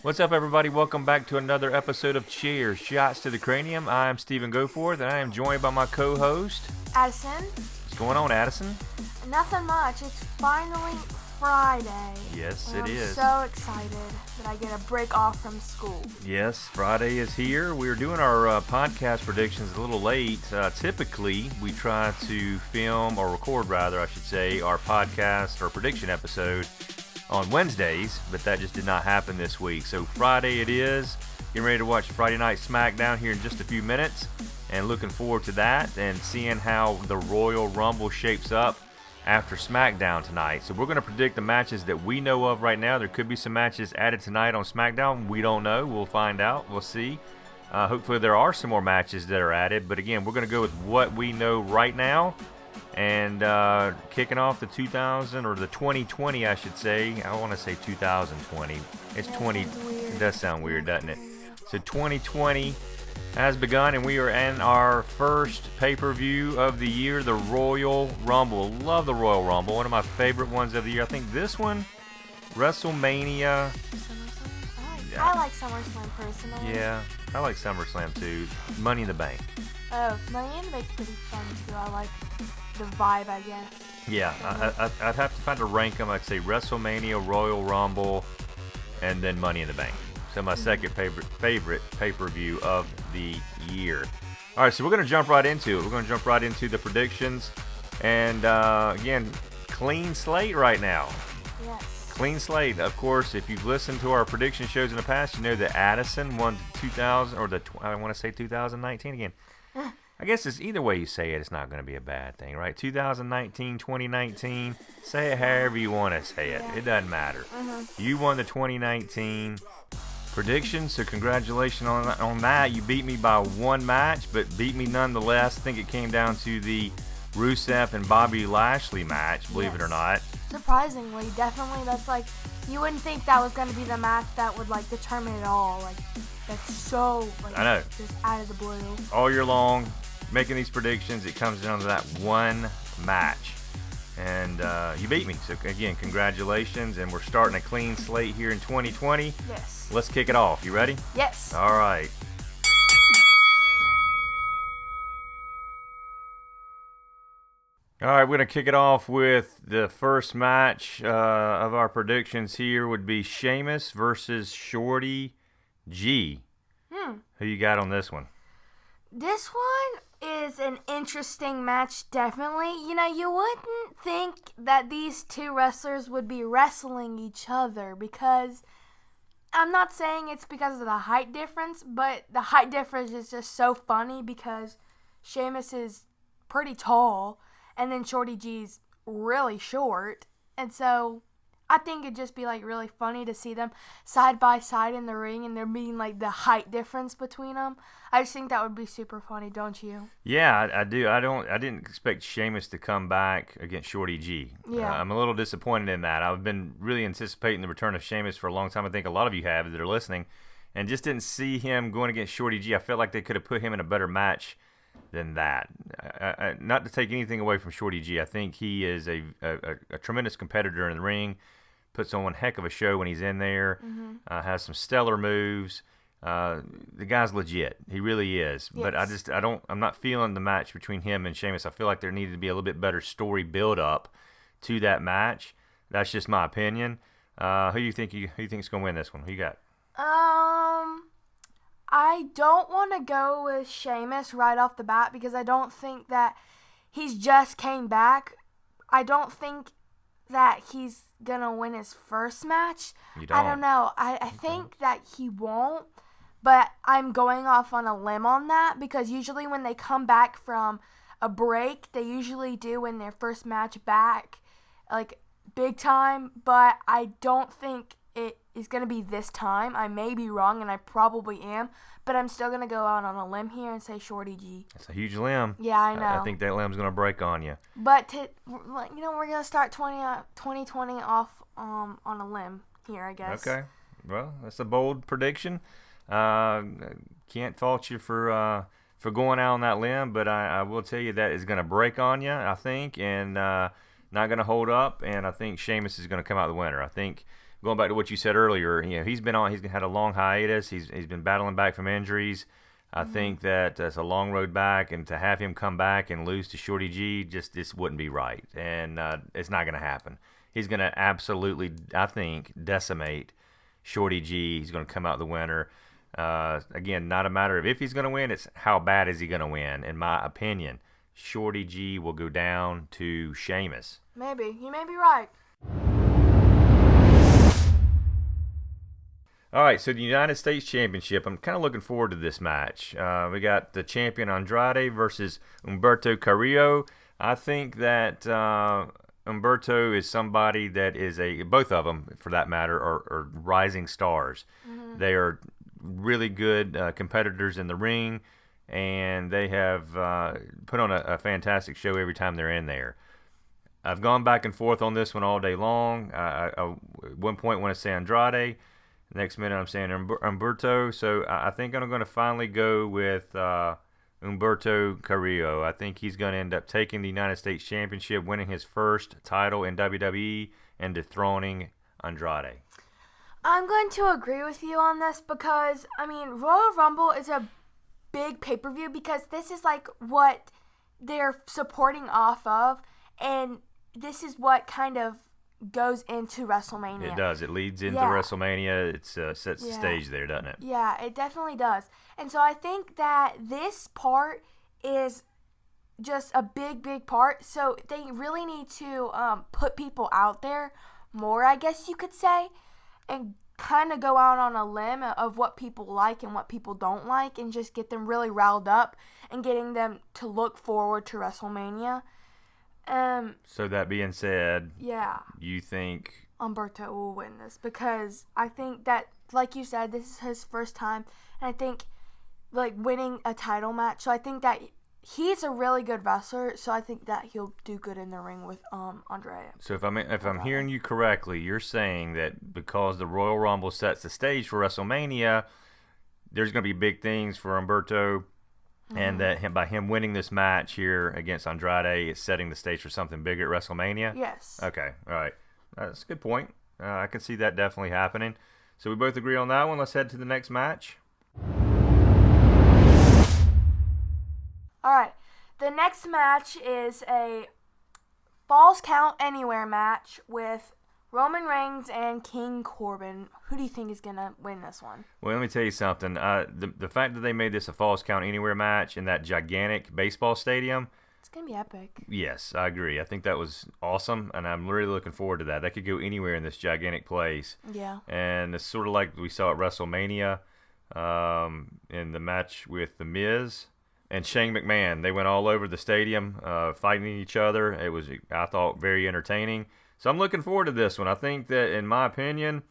What's up, everybody? Welcome back to another episode of Cheers, Shots to the Cranium. I'm Stephen Goforth, and I am joined by my co-host, Addison. What's going on, Addison? Nothing much. It's finally Friday. Yes, and it is. I'm so excited that I get a break off from school. Yes, Friday is here. We're doing our podcast predictions a little late. Typically, we try to film, or record rather, I should say, our podcast or prediction episode on Wednesdays, but that just did not happen this week. So Friday it is. Getting ready to watch Friday Night SmackDown here in just a few minutes, and looking forward to that and seeing how the Royal Rumble shapes up after SmackDown tonight. So we're going to predict the matches that we know of right now. There could be some matches added tonight on SmackDown. We don't know. We'll find out. We'll see. Hopefully there are some more matches that are added, but again, we're going to go with what we know right now. And kicking off the 2020, I should say. I want to say 2020. It's that 20. It does sound weird, doesn't it? So 2020 has begun, and we are in our first pay-per-view of the year, the Royal Rumble. Love the Royal Rumble. One of my favorite ones of the year. I think this one, WrestleMania. I like SummerSlam personally. Yeah, I like SummerSlam too. Money in the Bank. Oh, Money in the Bank's pretty fun too. I like the vibe, I guess. Yeah, I'd have to find a rank them. I'd say WrestleMania, Royal Rumble, and then Money in the Bank. So my second favorite pay-per-view of the year. All right, so we're going to jump right into it. We're going to jump right into the predictions. And again, clean slate right now. Yes. Clean slate. Of course, if you've listened to our prediction shows in the past, you know that Addison won the 2000, or I want to say 2019 again. I guess it's either way you say it, it's not going to be a bad thing, right? 2019, 2019, say it however you want to say it. Yeah. It doesn't matter. You won the 2019 predictions, so congratulations on that. You beat me by one match, but beat me nonetheless. I think it came down to the Rusev and Bobby Lashley match, believe it or not. Surprisingly, definitely, that's like, you wouldn't think that was going to be the match that would, like, determine it all. Like, that's so, like, I know. just out of the blue. All year long, making these predictions, it comes down to that one match. And you beat me. So, again, congratulations. And we're starting a clean slate here in 2020. Yes. Let's kick it off. You ready? Yes. All right. All right, we're going to kick it off with the first match of our predictions here would be Sheamus versus Shorty G. Who you got on this one? This one is an interesting match, definitely. You know, you wouldn't think that these two wrestlers would be wrestling each other because I'm not saying it's because of the height difference, but the height difference is just so funny because Sheamus is pretty tall and then Shorty G's really short. And so I think it'd just be like really funny to see them side by side in the ring and there being like the height difference between them. I just think that would be super funny, don't you? Yeah, I do. I didn't expect Sheamus to come back against Shorty G. Yeah. I'm a little disappointed in that. I've been really anticipating the return of Sheamus for a long time. I think a lot of you have that are listening, and just didn't see him going against Shorty G. I felt like they could have put him in a better match than that. Not to take anything away from Shorty G. I think he is a tremendous competitor in the ring. Puts on one heck of a show when he's in there. Has some stellar moves. The guy's legit. He really is. Yes. But I'm not feeling the match between him and Sheamus. I feel like there needed to be a little bit better story build up to that match. That's just my opinion. Who you think is going to win this one? Who you got? I don't want to go with Sheamus right off the bat because I don't think that he's just came back. I don't think that he's going to win his first match. You don't? I don't know. I think that he won't, but I'm going off on a limb on that because usually when they come back from a break, they usually do win their first match back, like big time, but I don't think it is going to be this time. I may be wrong, and I probably am, but I'm still going to go out on a limb here and say Shorty G. That's a huge limb. Yeah, I know. I think that limb's going to break on you. But, we're going to start 2020 off on a limb here, I guess. Okay. Well, that's a bold prediction. Can't fault you for going out on that limb, but I will tell you that is going to break on you, I think, and not going to hold up, and I think Sheamus is going to come out the winner. I think going back to what you said earlier, he's had a long hiatus. He's been battling back from injuries. I think that it's a long road back, and to have him come back and lose to Shorty G, this wouldn't be right, and it's not going to happen. He's going to absolutely, I think, decimate Shorty G. He's going to come out the winner. Again, not a matter of if he's going to win, it's how bad is he going to win. In my opinion, Shorty G will go down to Sheamus. Maybe. You may be right. All right, so the United States Championship, I'm kind of looking forward to this match. We got the champion Andrade versus Humberto Carrillo. I think that Humberto is somebody that is both of them, for that matter, are rising stars. Mm-hmm. They are really good competitors in the ring, and they have put on a fantastic show every time they're in there. I've gone back and forth on this one all day long. I at one point want to say Andrade. Next minute I'm saying Humberto. So I think I'm going to finally go with Humberto Carrillo. I think he's going to end up taking the United States Championship, winning his first title in WWE, and dethroning Andrade. I'm going to agree with you on this because, Royal Rumble is a big pay-per-view because this is like what they're supporting off of, and this is what kind of goes into WrestleMania. It does. It leads into WrestleMania. It sets the stage there, doesn't it? Yeah, it definitely does. And so I think that this part is just a big, big part. So they really need to put people out there more, I guess you could say, and kind of go out on a limb of what people like and what people don't like, and just get them really riled up and getting them to look forward to WrestleMania. So that being said, you think Humberto will win this because I think that, like you said, this is his first time, and I think like winning a title match. So I think that he's a really good wrestler. So I think that he'll do good in the ring with Andrade. So if I'm hearing you correctly, you're saying that because the Royal Rumble sets the stage for WrestleMania, there's going to be big things for Humberto. And that by him winning this match here against Andrade, it's setting the stage for something bigger at WrestleMania? Yes. Okay, all right. That's a good point. I can see that definitely happening. So we both agree on that one. Let's head to the next match. All right. The next match is a Falls Count Anywhere match with Roman Reigns and King Corbin. Who do you think is going to win this one? Well, let me tell you something. The fact that they made this a Falls Count Anywhere match in that gigantic baseball stadium. It's going to be epic. Yes, I agree. I think that was awesome, and I'm really looking forward to that. That could go anywhere in this gigantic place. Yeah. And it's sort of like we saw at WrestleMania in the match with The Miz and Shane McMahon. They went all over the stadium fighting each other. It was, I thought, very entertaining. So I'm looking forward to this one. I think that, in my opinion,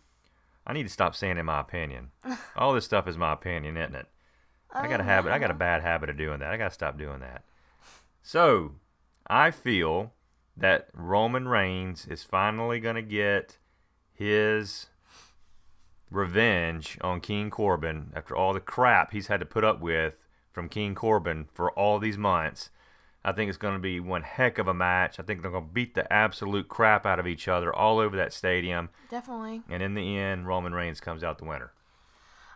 I need to stop saying in my opinion. All this stuff is my opinion, isn't it? I got a bad habit of doing that. I got to stop doing that. So I feel that Roman Reigns is finally going to get his revenge on King Corbin after all the crap he's had to put up with from King Corbin for all these months. I think it's going to be one heck of a match. I think they're going to beat the absolute crap out of each other all over that stadium. Definitely. And in the end, Roman Reigns comes out the winner.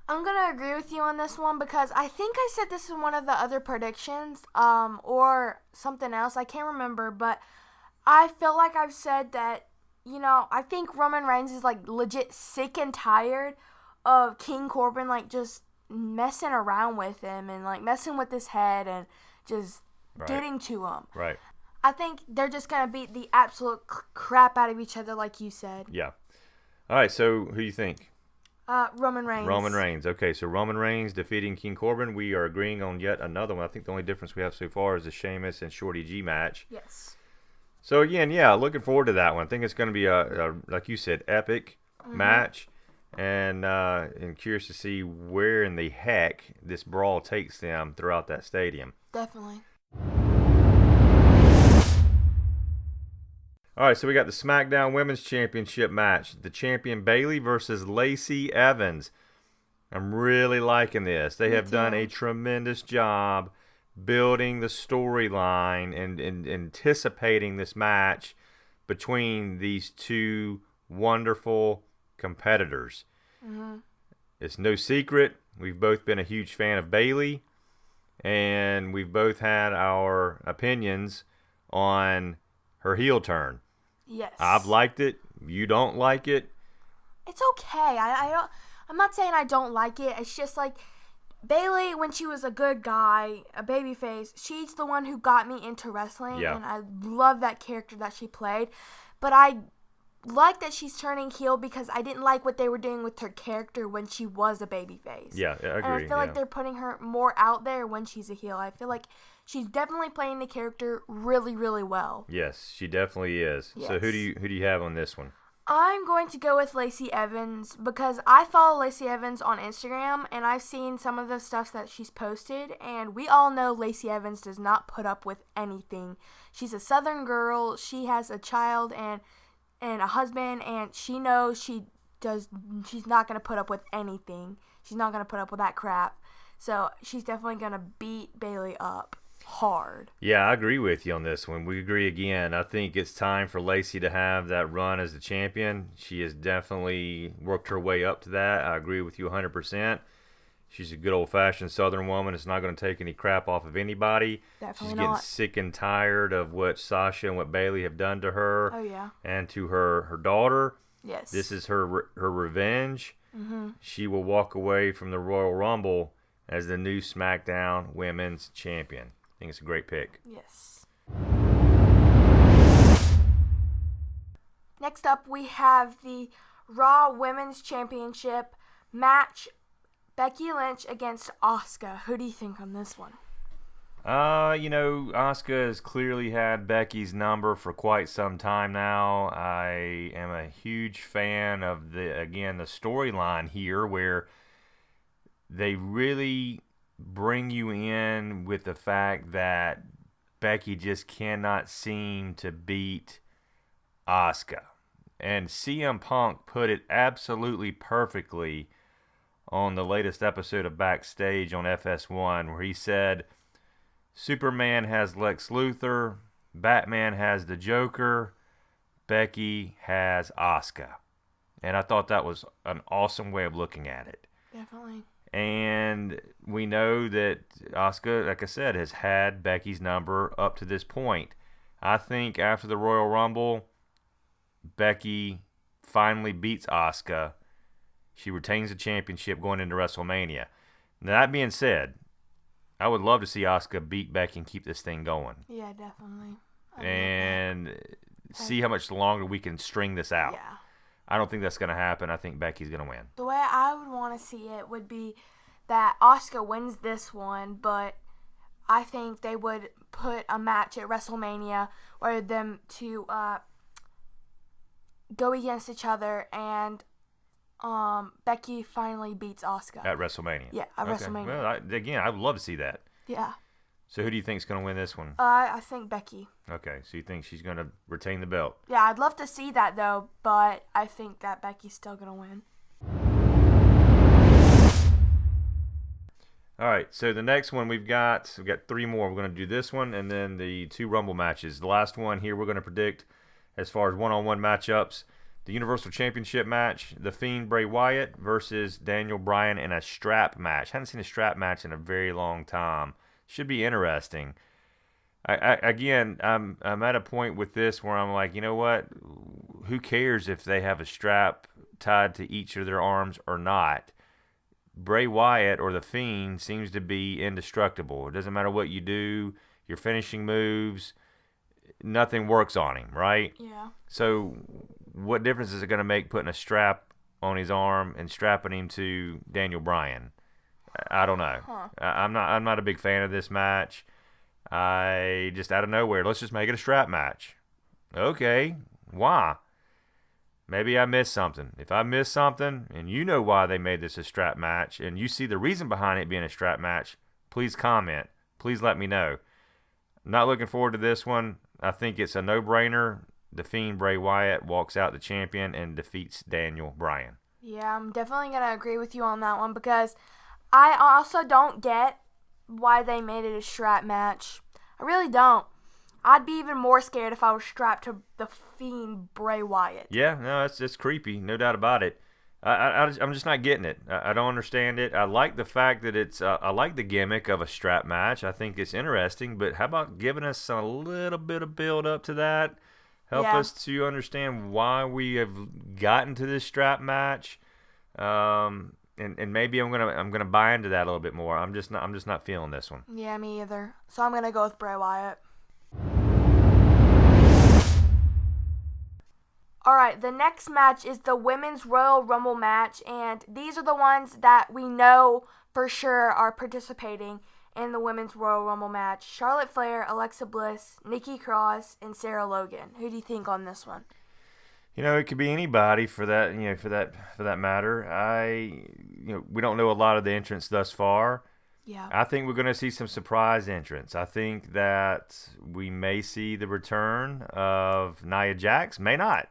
I'm going to agree with you on this one because I think I said this in one of the other predictions or something else. I can't remember, but I feel like I've said that, I think Roman Reigns is like legit sick and tired of King Corbin like just messing around with him and like messing with his head and just getting to him. Right. I think they're just going to beat the absolute crap out of each other, like you said. Yeah. All right, so who do you think? Roman Reigns. Roman Reigns. Okay, so Roman Reigns defeating King Corbin. We are agreeing on yet another one. I think the only difference we have so far is the Sheamus and Shorty G match. Yes. So, again, looking forward to that one. I think it's going to be, a like you said, epic match. And curious to see where in the heck this brawl takes them throughout that stadium. Definitely. All right, so we got the SmackDown Women's Championship match. The champion Bayley versus Lacey Evans. I'm really liking this. They have done a tremendous job building the storyline and anticipating this match between these two wonderful competitors. Mm-hmm. It's no secret. We've both been a huge fan of Bayley, and we've both had our opinions on her heel turn. Yes. I've liked it. You don't like it. It's okay. I'm not saying I don't like it. It's just like Bayley, when she was a good guy, a babyface, she's the one who got me into wrestling, Yeah. and I love that character that she played. But I like that she's turning heel because I didn't like what they were doing with her character when she was a babyface. Yeah, I agree. And I feel like they're putting her more out there when she's a heel. I feel like she's definitely playing the character really, really well. Yes, she definitely is. Yes. So who do you have on this one? I'm going to go with Lacey Evans because I follow Lacey Evans on Instagram and I've seen some of the stuff that she's posted, and we all know Lacey Evans does not put up with anything. She's a Southern girl. She has a child and a husband, and she knows she's not going to put up with anything. She's not going to put up with that crap. So she's definitely going to beat Bayley up hard. Yeah, I agree with you on this one. We agree again. I think it's time for Lacey to have that run as the champion. She has definitely worked her way up to that. I agree with you 100%. She's a good old-fashioned Southern woman. It's not going to take any crap off of anybody. Definitely She's getting not. sick and tired of what Sasha and what Bayley have done to her. Oh, yeah. And to her daughter. Yes. This is her revenge. Mm-hmm. She will walk away from the Royal Rumble as the new SmackDown Women's Champion. I think it's a great pick. Yes. Next up, we have the Raw Women's Championship match. Becky Lynch against Asuka. Who do you think on this one? Asuka has clearly had Becky's number for quite some time now. I am a huge fan of the storyline here where they really bring you in with the fact that Becky just cannot seem to beat Asuka. And CM Punk put it absolutely perfectly on the latest episode of Backstage on FS1, where he said, Superman has Lex Luthor, Batman has the Joker, Becky has Asuka. And I thought that was an awesome way of looking at it. Definitely. And we know that Asuka, like I said, has had Becky's number up to this point. I think after the Royal Rumble, Becky finally beats Asuka. She retains the championship going into WrestleMania. Now, that being said, I would love to see Asuka beat Becky and keep this thing going. Yeah, definitely. And see how much longer we can string this out. Yeah. I don't think that's going to happen. I think Becky's going to win. The way I would want to see it would be that Asuka wins this one, but I think they would put a match at WrestleMania where them to go against each other, and Becky finally beats Asuka. At WrestleMania? Yeah, at WrestleMania. Well, I would love to see that. Yeah. So who do you think is going to win this one? I think Becky. Okay, so you think she's going to retain the belt? Yeah, I'd love to see that, though, but I think that Becky's still going to win. All right, so the next one we've got three more. We're going to do this one and then the two Rumble matches. The last one here we're going to predict as far as one-on-one matchups. The Universal Championship match, The Fiend Bray Wyatt versus Daniel Bryan in a strap match. Haven't seen a strap match in a very long time. Should be interesting. I'm at a point with this where I'm like, you know what? Who cares if they have a strap tied to each of their arms or not? Bray Wyatt or The Fiend seems to be indestructible. It doesn't matter what you do, your finishing moves, nothing works on him, right? Yeah. So what difference is it going to make putting a strap on his arm and strapping him to Daniel Bryan? I don't know. Huh. I'm not a big fan of this match. I just out of nowhere, let's just make it a strap match. Okay, why? Maybe I missed something. If I missed something and you know why they made this a strap match and you see the reason behind it being a strap match, please comment. Please let me know. Not looking forward to this one. I think it's a no-brainer. The Fiend Bray Wyatt walks out the champion and defeats Daniel Bryan. Yeah, I'm definitely going to agree with you on that one because I also don't get why they made it a strap match. I really don't. I'd be even more scared if I was strapped to the Fiend Bray Wyatt. Yeah, no, it's creepy, no doubt about it. I'm just not getting it. I don't understand it. I like the fact that it's. I like the gimmick of a strap match. I think it's interesting. But how about giving us a little bit of build up to that? Help Yeah. us to understand why we have gotten to this strap match. And maybe I'm gonna buy into that a little bit more. I'm just not feeling this one. Yeah, me either. So I'm going to go with Bray Wyatt. Alright, the next match is the Women's Royal Rumble match, and these are the ones that we know for sure are participating in the Women's Royal Rumble match. Charlotte Flair, Alexa Bliss, Nikki Cross, and Sarah Logan. Who do you think on this one? It could be anybody for that. For that matter. We don't know a lot of the entrants thus far. Yeah. I think we're going to see some surprise entrants. I think that we may see the return of Nia Jax. May not.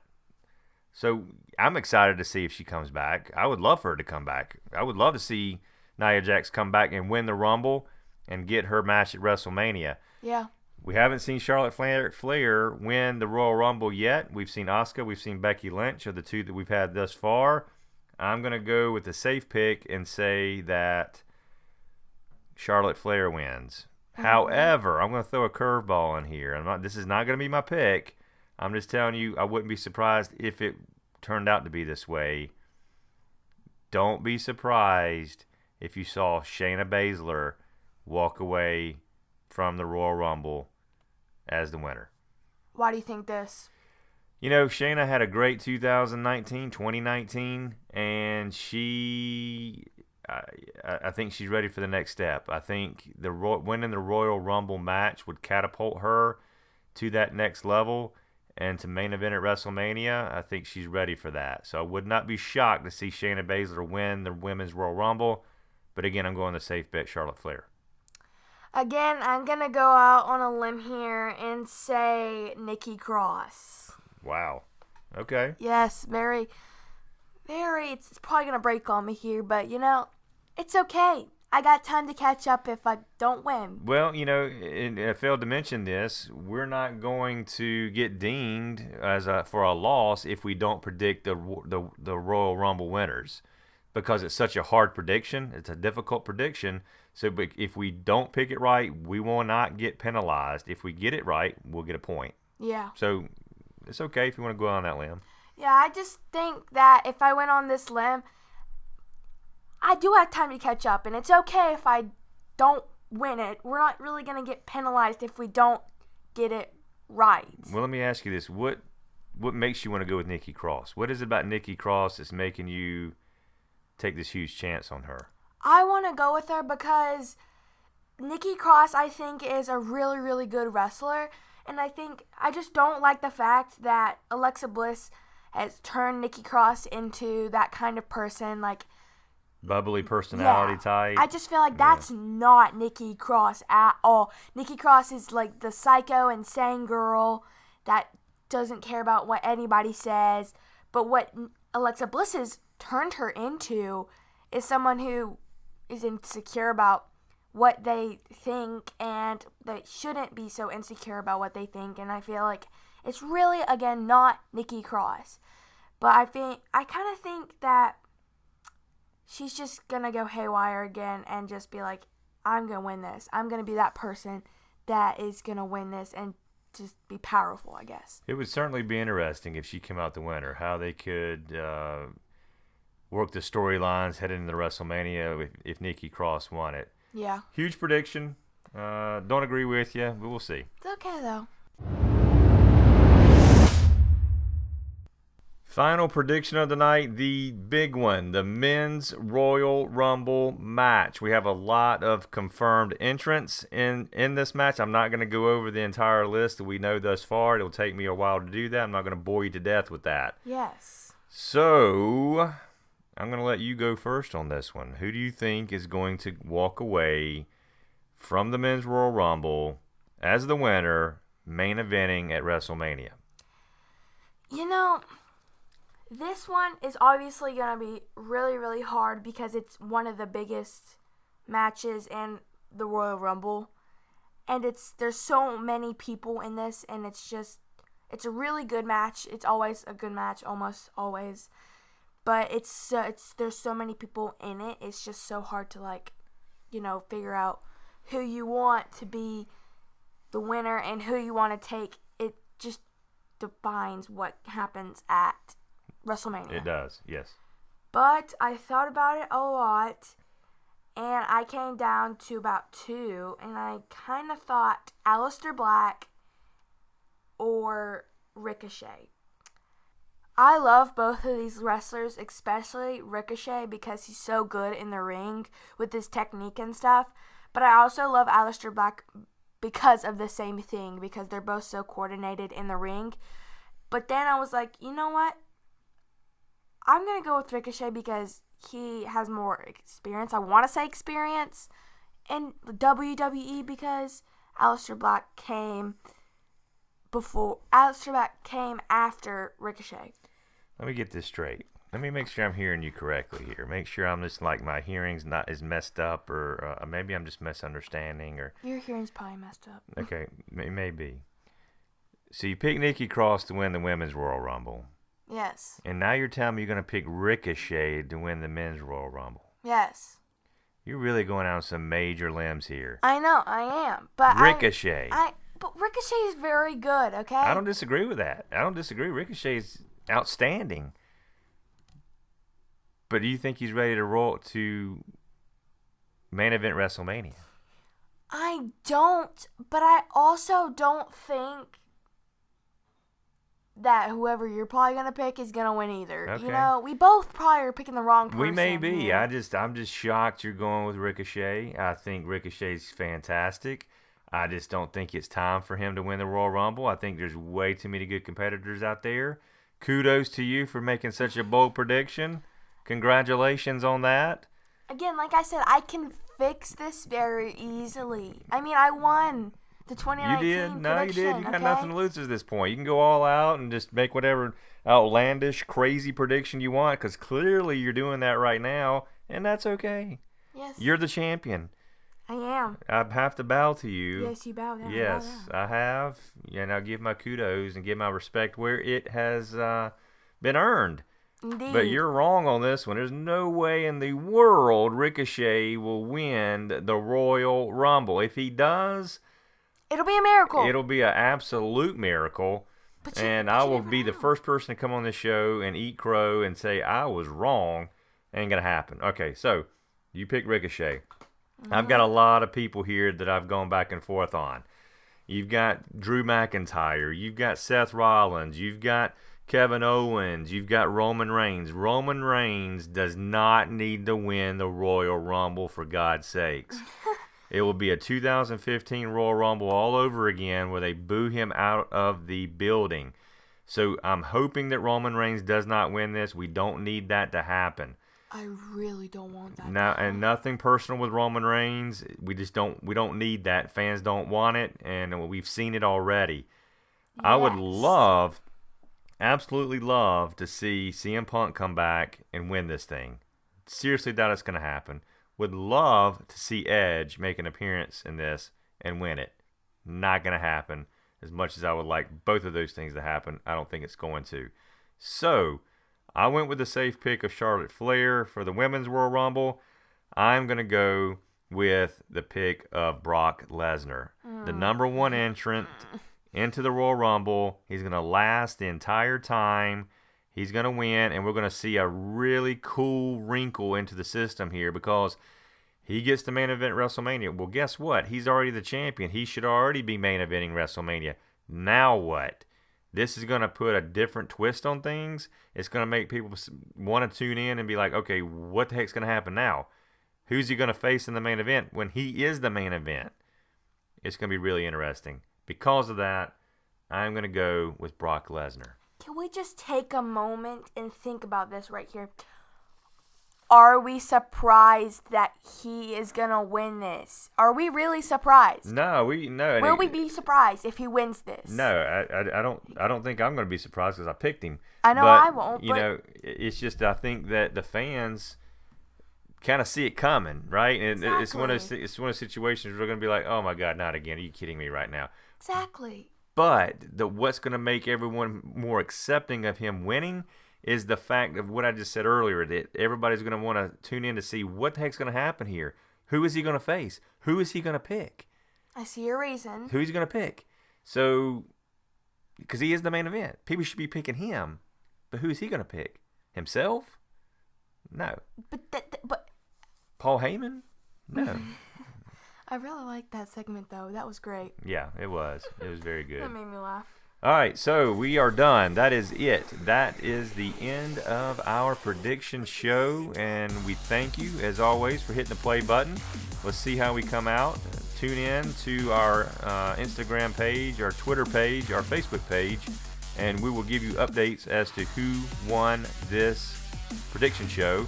So I'm excited to see if she comes back. I would love for her to come back. I would love to see Nia Jax come back and win the Rumble and get her match at WrestleMania. Yeah. We haven't seen Charlotte Flair win the Royal Rumble yet. We've seen Asuka. We've seen Becky Lynch are the two that we've had thus far. I'm going to go with the safe pick and say that Charlotte Flair wins. Mm-hmm. However, I'm going to throw a curveball in here. This is not going to be my pick. I'm just telling you, I wouldn't be surprised if it turned out to be this way. Don't be surprised if you saw Shayna Baszler walk away from the Royal Rumble as the winner. Why do you think this? Shayna had a great 2019, and I think she's ready for the next step. I think winning the Royal Rumble match would catapult her to that next level and to main event at WrestleMania. I think she's ready for that. So I would not be shocked to see Shayna Baszler win the Women's Royal Rumble. But again, I'm going the safe bet, Charlotte Flair. Again, I'm going to go out on a limb here and say Nikki Cross. Wow. Okay. Yes, very, it's probably going to break on me here, but, it's okay. I got time to catch up if I don't win. Well, and I failed to mention this. We're not going to get dinged for a loss if we don't predict the Royal Rumble winners, because it's such a hard prediction. It's a difficult prediction. So if we don't pick it right, we will not get penalized. If we get it right, we'll get a point. Yeah. So it's okay if you want to go on that limb. Yeah, I just think that if I went on this limb, I do have time to catch up, and it's okay if I don't win it. We're not really going to get penalized if we don't get it right. Well, let me ask you this. What makes you want to go with Nikki Cross? What is it about Nikki Cross that's making you take this huge chance on her? I want to go with her because Nikki Cross, I think, is a really, really good wrestler. And I just don't like the fact that Alexa Bliss has turned Nikki Cross into that kind of person, like bubbly personality type. I just feel like that's not Nikki Cross at all. Nikki Cross is like the psycho insane girl that doesn't care about what anybody says. But what Alexa Bliss has turned her into is someone who is insecure about what they think, and they shouldn't be so insecure about what they think. And I feel like it's really, again, not Nikki Cross. But I kind of think that she's just going to go haywire again and just be like, I'm going to win this. I'm going to be that person that is going to win this and just be powerful, I guess. It would certainly be interesting if she came out the winner, how they could work the storylines heading into WrestleMania if Nikki Cross won it. Yeah. Huge prediction. Don't agree with you, but we'll see. It's okay, though. Final prediction of the night, the big one, the Men's Royal Rumble match. We have a lot of confirmed entrants in this match. I'm not going to go over the entire list that we know thus far. It'll take me a while to do that. I'm not going to bore you to death with that. Yes. So I'm going to let you go first on this one. Who do you think is going to walk away from the Men's Royal Rumble as the winner, main eventing at WrestleMania? This one is obviously going to be really, really hard because it's one of the biggest matches in the Royal Rumble. And there's so many people in this, and it's a really good match. It's always a good match, almost always. But there's so many people in it. It's just so hard to figure out who you want to be the winner and who you want to take. It just defines what happens at WrestleMania. It does, yes. But I thought about it a lot, and I came down to about 2, and I kind of thought Aleister Black or Ricochet. I love both of these wrestlers, especially Ricochet, because he's so good in the ring with his technique and stuff. But I also love Aleister Black because of the same thing, because they're both so coordinated in the ring. But then I was like, you know what? I'm going to go with Ricochet because he has more experience. I want to say experience in WWE because Aleister Black came after Ricochet. Let me get this straight. Let me make sure I'm hearing you correctly here. Make sure I'm just my hearing's not as messed up, or maybe I'm just misunderstanding, or your hearing's probably messed up. Okay, maybe. So you picked Nikki Cross to win the Women's Royal Rumble. Yes. And now you're telling me you're going to pick Ricochet to win the Men's Royal Rumble. Yes. You're really going out on some major limbs here. I know, I am. But Ricochet. But Ricochet is very good, okay? I don't disagree with that. I don't disagree. Ricochet is outstanding. But do you think he's ready to roll to main event WrestleMania? I don't, but I also don't think that whoever you're probably going to pick is going to win either. Okay. We both probably are picking the wrong person. We may be. Yeah. I'm just shocked you're going with Ricochet. I think Ricochet's fantastic. I just don't think it's time for him to win the Royal Rumble. I think there's way too many good competitors out there. Kudos to you for making such a bold prediction. Congratulations on that. Again, like I said, I can fix this very easily. I mean, I won the 2019 You did. No, you did. You got nothing to okay? lose at this point. You can go all out and just make whatever outlandish, crazy prediction you want, because clearly you're doing that right now, and that's okay. Yes. You're the champion. I am. I have to bow to you. Yes, you bow down. Yes, bow down. I have. And I'll give my kudos and give my respect where it has been earned. Indeed. But you're wrong on this one. There's no way in the world Ricochet will win the Royal Rumble. If he does, it'll be a miracle. it'll be an absolute miracle. And I will be the first person to come on this show and eat crow and say I was wrong. Ain't going to happen. Okay, so you pick Ricochet. I've got a lot of people here that I've gone back and forth on. You've got Drew McIntyre. You've got Seth Rollins. You've got Kevin Owens. You've got Roman Reigns. Roman Reigns does not need to win the Royal Rumble, for God's sakes. It will be a 2015 Royal Rumble all over again where they boo him out of the building. So I'm hoping that Roman Reigns does not win this. We don't need that to happen. I really don't want that. Now, and nothing personal with Roman Reigns. We don't need that. Fans don't want it, and we've seen it already. Yes. I would absolutely love to see CM Punk come back and win this thing. Seriously doubt it's going to happen. Would love to see Edge make an appearance in this and win it. Not going to happen. As much as I would like both of those things to happen, I don't think it's going to. So I went with the safe pick of Charlotte Flair for the Women's Royal Rumble. I'm going to go with the pick of Brock Lesnar. The number one entrant into the Royal Rumble. He's going to last the entire time. He's going to win, and we're going to see a really cool wrinkle into the system here because he gets the main event WrestleMania. Well, guess what? He's already the champion. He should already be main eventing WrestleMania. Now what? This is going to put a different twist on things. It's going to make people want to tune in and be like, okay, what the heck's going to happen now? Who's he going to face in the main event when he is the main event? It's going to be really interesting. Because of that, I'm going to go with Brock Lesnar. Can we just take a moment and think about this right here? Are we surprised that he is going to win this? Are we really surprised? No. Will we be surprised if he wins this? No, I don't think I'm going to be surprised because I picked him. I know I won't. You know, it's just I think that the fans kind of see it coming, right? And exactly. it's one of those situations where they're going to be like, "Oh my God, not again! Are you kidding me right now?" Exactly. But what's going to make everyone more accepting of him winning is the fact of what I just said earlier, that everybody's going to want to tune in to see what the heck's going to happen here. Who is he going to face? Who is he going to pick? I see your reason. Who he's going to pick. So, because he is the main event. People should be picking him. But who is he going to pick? Himself? No. But Paul Heyman? No. I really liked that segment, though. That was great. Yeah, it was. It was very good. That made me laugh. All right, so we are done. That is it. That is the end of our prediction show, and we thank you, as always, for hitting the play button. Let's see how we come out. Tune in to our Instagram page, our Twitter page, our Facebook page, and we will give you updates as to who won this prediction show.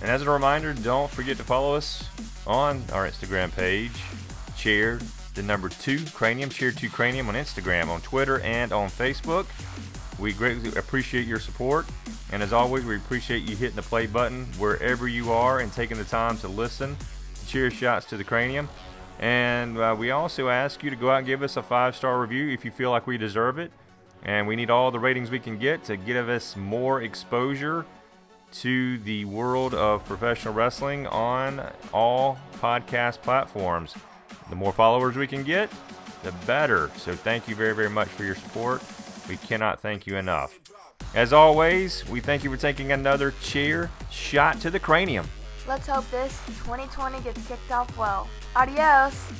And as a reminder, don't forget to follow us on our Instagram page, Chair the number 2 Cranium, Chair 2 Cranium on Instagram, on Twitter, and on Facebook. We greatly appreciate your support, and as always, we appreciate you hitting the play button wherever you are and taking the time to listen. Cheer shots to the Cranium. And we also ask you to go out and give us a 5-star review if you feel like we deserve it. And we need all the ratings we can get to give us more exposure to the world of professional wrestling on all podcast platforms. The more followers we can get, the better. So thank you very, very much for your support. We cannot thank you enough. As always, we thank you for taking another chair shot to the cranium. Let's hope this 2020 gets kicked off well. Adios.